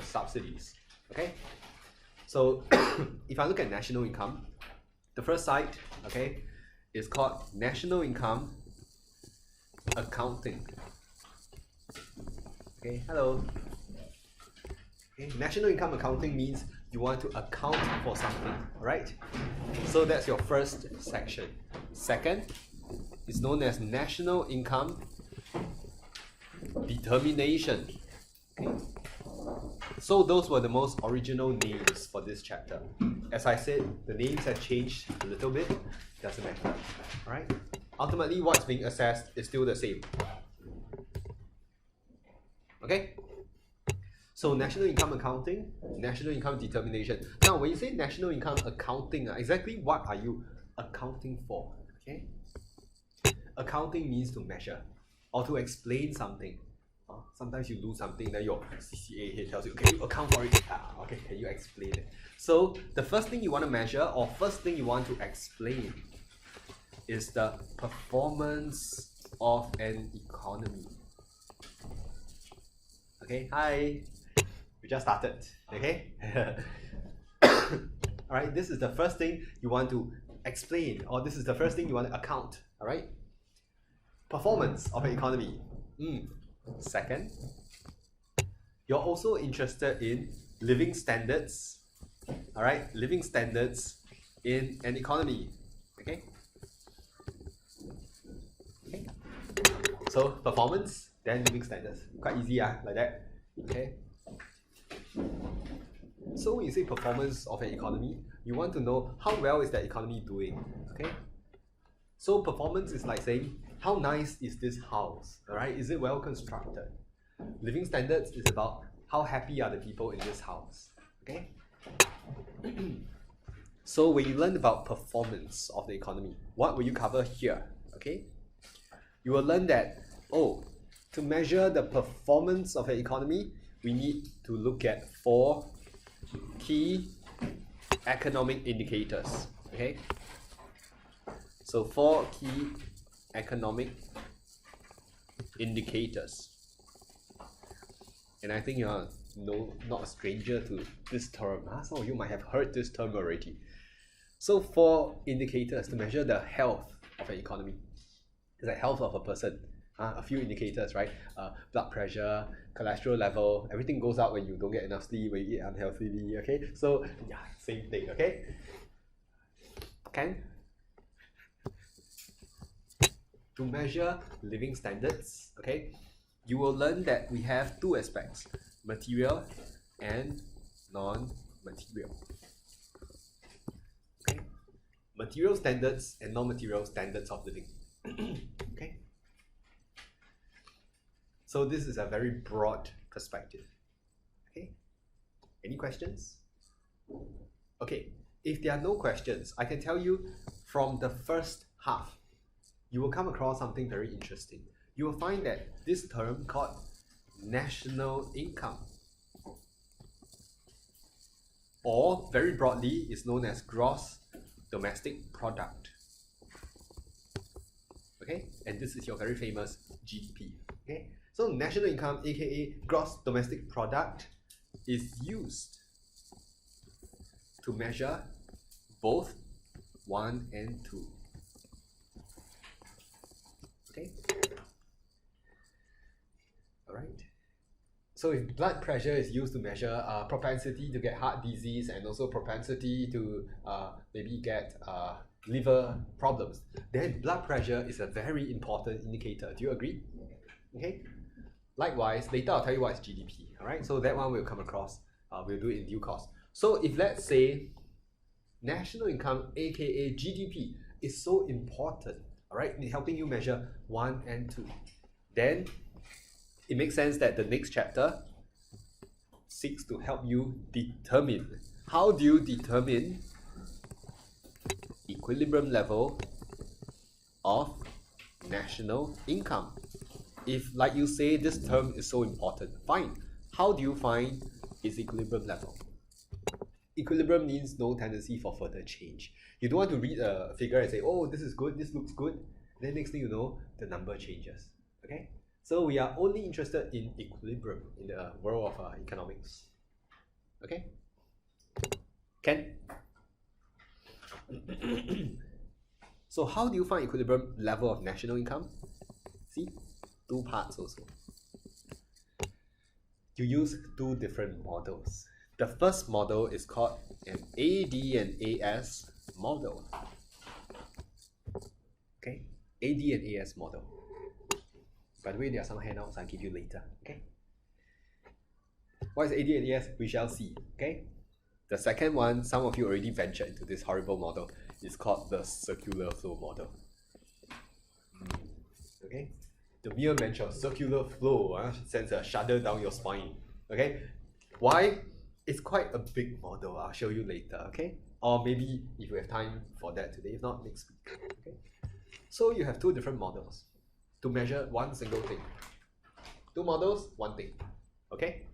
subsidies. Okay, so if I look at national income, the first site, okay, is called national income accounting. Okay, hello. Okay, national income accounting means you want to account for something, right? So that's your first section. Second is known as national income determination. Okay. So those were the most original names for this chapter. As I said, the names have changed a little bit, doesn't matter. Alright? Ultimately, what's being assessed is still the same. Okay? So national income accounting, national income determination. Now, when you say national income accounting, exactly what are you accounting for? Okay? Accounting means to measure or to explain something. Sometimes you do something, then your CCA head tells you, okay, you account for it. Okay, can you explain it? So the first thing you want to measure or first thing you want to explain is the performance of an economy. Okay, hi. We just started, okay? Alright, this is the first thing you want to explain, or this is the first thing you want to account, alright? Performance of an economy. Second, you're also interested in living standards, alright? Living standards in an economy, okay? Okay. So, performance, then living standards. Quite easy, like that, okay? So when you say performance of an economy, you want to know how well is that economy doing, okay? So performance is like saying, how nice is this house, alright? Is it well constructed? Living standards is about how happy are the people in this house, okay? So when you learn about performance of the economy, what will you cover here, okay? You will learn that, to measure the performance of an economy, we need to look at 4 key economic indicators, okay? So 4 key economic indicators. And I think you're not a stranger to this term. Some of you might have heard this term already. So 4 indicators to measure the health of an economy. The health of a person. A few indicators, right? Blood pressure, cholesterol level, everything goes up when you don't get enough sleep, when you eat unhealthily, okay? So, yeah, same thing, okay? Okay? To measure living standards, okay, you will learn that we have 2 aspects, material and non-material. Okay? Material standards and non-material standards of living. Okay? So this is a very broad perspective. Okay? Any questions? Okay, if there are no questions, I can tell you from the first half, you will come across something very interesting. You will find that this term called national income, or very broadly is known as gross domestic product. Okay, and this is your very famous GDP. Okay, so national income, aka gross domestic product, is used to measure both 1 and 2. Okay. Alright. So if blood pressure is used to measure propensity to get heart disease and also propensity to maybe get liver problems, then blood pressure is a very important indicator. Do you agree? Okay. Likewise, later I'll tell you what is GDP. Alright, so that one we'll come across. We'll do it in due course. So if let's say national income, aka GDP, is so important, alright, in helping you measure 1 and 2, then it makes sense that the next chapter seeks to help you determine. How do you determine equilibrium level of national income? If, like you say, this term is so important, fine. How do you find its equilibrium level? Equilibrium means no tendency for further change. You don't want to read a figure and say, oh, this is good, this looks good. Then next thing you know, the number changes. Okay? So we are only interested in equilibrium in the world of economics. Okay? Can? So how do you find equilibrium level of national income? See, two parts also. You use two different models. The first model is called an AD and AS model. Okay, AD and AS model. By the way, there are some handouts I'll give you later. Okay. What is AD and AS? We shall see. Okay. The second one, some of you already ventured into this horrible model. It's called the circular flow model. Okay. The mere mention of circular flow sends a shudder down your spine. Okay. Why? It's quite a big model. I'll show you later. Okay. Or maybe if you have time for that today, if not next week. Okay. So you have two different models to measure one single thing. Two models, one thing. Okay?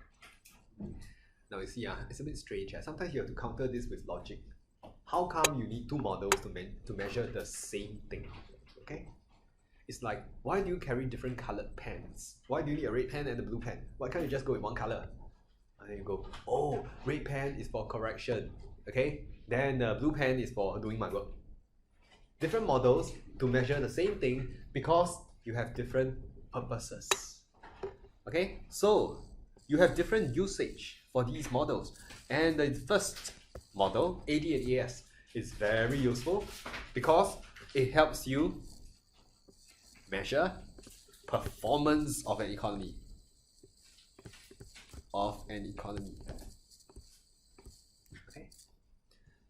Now you see, it's a bit strange. Sometimes you have to counter this with logic. How come you need two models to measure the same thing? Okay? It's like, why do you carry different colored pens? Why do you need a red pen and a blue pen? Why can't you just go with one color? And then you go, oh, red pen is for correction. Okay? Then the blue pen is for doing my work. Different models to measure the same thing because you have different purposes. Okay, so you have different usage for these models. And the first model, AD and AS, is very useful because it helps you measure performance of an economy. Okay,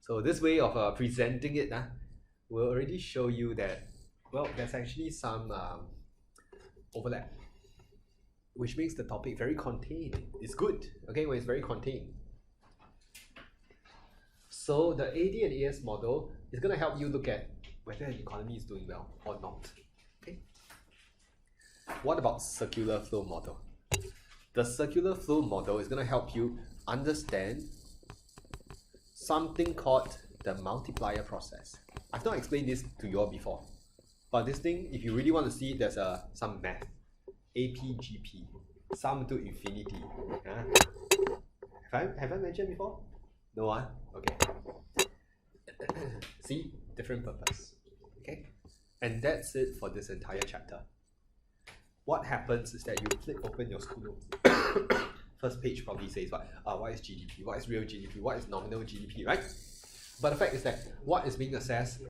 so this way of presenting it will already show you that, well, there's actually some overlap, which makes the topic very contained. It's good, okay, when it's very contained. So the AD and AS model is going to help you look at whether an economy is doing well or not. Okay. What about circular flow model? The circular flow model is going to help you understand something called the multiplier process. I've not explained this to you all before, but this thing, if you really want to see it, there's some math, APGP, sum to infinity. Have I mentioned before? No one? Okay. See, different purpose. Okay, and that's it for this entire chapter. What happens is that you flip open your school notes. First page probably says what is GDP, what is real GDP, what is nominal GDP, right? But the fact is that what is being assessed